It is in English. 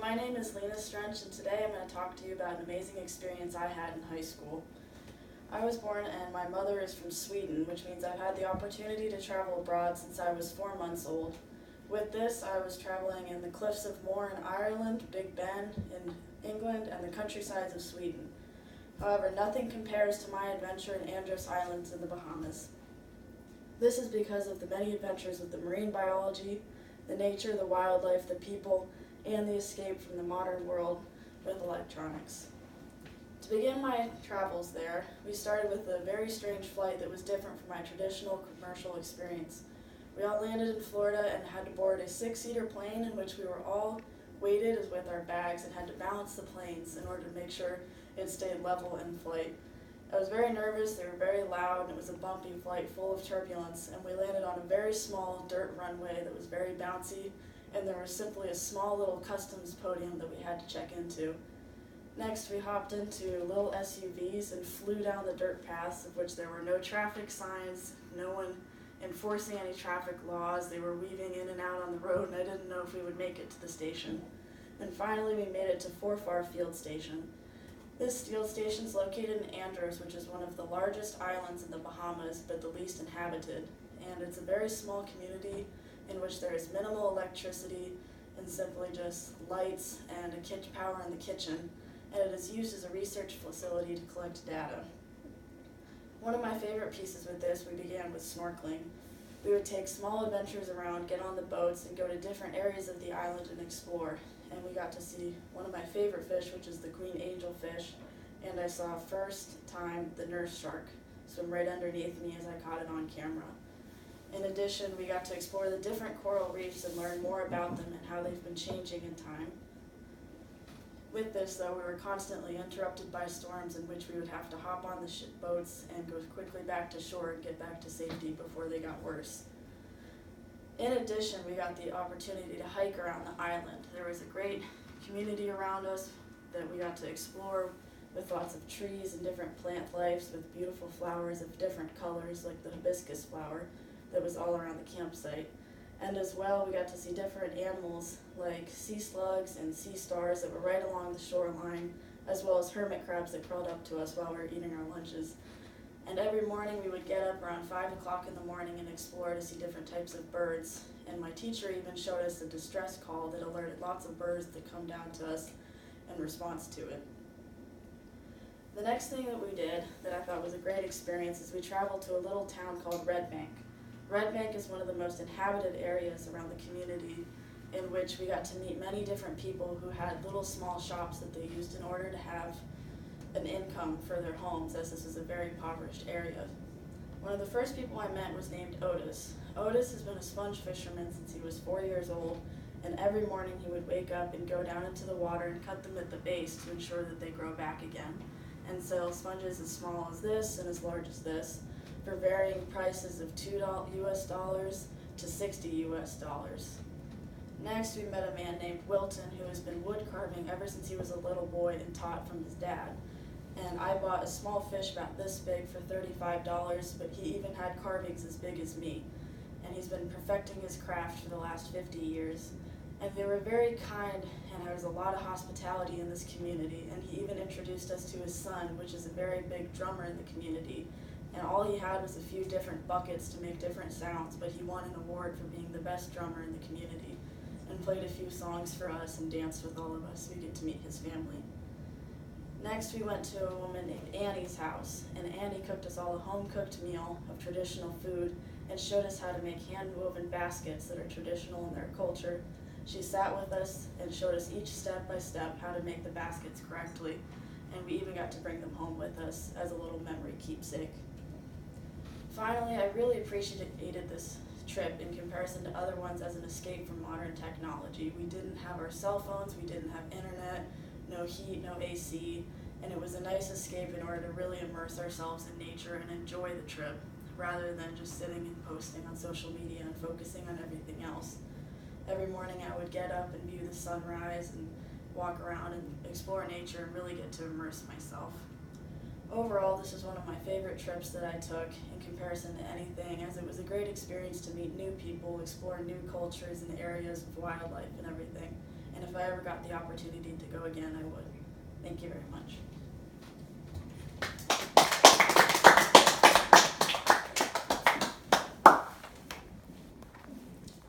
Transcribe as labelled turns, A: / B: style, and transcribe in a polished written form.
A: my name is Lena Strench, and today I'm going to talk to you about an amazing experience I had in high school. I was born and my mother is from Sweden, which means I've had the opportunity to travel abroad since I was 4 months old. With this, I was traveling in the cliffs of Moher in Ireland, Big Ben in England, and the countrysides of Sweden. However, nothing compares to my adventure in Andros Islands in the Bahamas. This is because of the many adventures with the marine biology, the nature, the wildlife, the people, and the escape from the modern world with electronics. To begin my travels there, we started with a very strange flight that was different from my traditional commercial experience. We all landed in Florida and had to board a 6-seater plane in which we were all weighted as with our bags and had to balance the planes in order to make sure it stayed level in flight. I was very nervous, they were very loud, and it was a bumpy flight full of turbulence, and we landed on a very small dirt runway that was very bouncy, and there was simply a small little customs podium that we had to check into. Next, we hopped into little SUVs and flew down the dirt paths, of which there were no traffic signs, no one enforcing any traffic laws. They were weaving in and out on the road, and I didn't know if we would make it to the station. And finally, we made it to Forfar Field Station. This field station is located in Andros, which is one of the largest islands in the Bahamas, but the least inhabited. And it's a very small community in which there is minimal electricity and simply just lights and power in the kitchen, and it is used as a research facility to collect data. One of my favorite pieces with this, we began with snorkeling. We would take small adventures around, get on the boats, and go to different areas of the island and explore. And we got to see one of my favorite fish, which is the queen angelfish, and I saw first time the nurse shark swim right underneath me as I caught it on camera. In addition, we got to explore the different coral reefs and learn more about them and how they've been changing in time. With this, though, we were constantly interrupted by storms in which we would have to hop on the boats and go quickly back to shore and get back to safety before they got worse. In addition, we got the opportunity to hike around the island. There was a great community around us that we got to explore with lots of trees and different plant lives with beautiful flowers of different colors, like the hibiscus flower that was all around the campsite. And as well, we got to see different animals like sea slugs and sea stars that were right along the shoreline, as well as hermit crabs that crawled up to us while we were eating our lunches. And every morning we would get up around 5 o'clock in the morning and explore to see different types of birds. And my teacher even showed us a distress call that alerted lots of birds that come down to us in response to it. The next thing that we did that I thought was a great experience is we traveled to a little town called Red Bank. Red Bank is one of the most inhabited areas around the community, in which we got to meet many different people who had little small shops that they used in order to have an income for their homes, as this is a very impoverished area. One of the first people I met was named Otis. Otis has been a sponge fisherman since he was 4 years old, and every morning he would wake up and go down into the water and cut them at the base to ensure that they grow back again, and sell sponges as small as this and as large as this, for varying prices of $2 US dollars to $60 US dollars. Next, we met a man named Wilton who has been wood carving ever since he was a little boy and taught from his dad. And I bought a small fish about this big for $35, but he even had carvings as big as me. And he's been perfecting his craft for the last 50 years. And they were very kind, and there was a lot of hospitality in this community. And he even introduced us to his son, which is a very big drummer in the community. And all he had was a few different buckets to make different sounds, but he won an award for being the best drummer in the community and played a few songs for us and danced with all of us. We get to meet his family. Next, we went to a woman named Annie's house, and Annie cooked us all a home-cooked meal of traditional food and showed us how to make hand-woven baskets that are traditional in their culture. She sat with us and showed us each step by step how to make the baskets correctly, and we even got to bring them home with us as a little memory keepsake. Finally, I really appreciated this trip in comparison to other ones as an escape from modern technology. We didn't have our cell phones, we didn't have internet, no heat, no AC, and it was a nice escape in order to really immerse ourselves in nature and enjoy the trip, rather than just sitting and posting on social media and focusing on everything else. Every morning I would get up and view the sunrise and walk around and explore nature and really get to immerse myself. Overall, this is one of my favorite trips that I took in comparison to anything, as it was a great experience to meet new people, explore new cultures and areas of wildlife and everything. and if I ever got the opportunity to go again, I would. Thank you very much.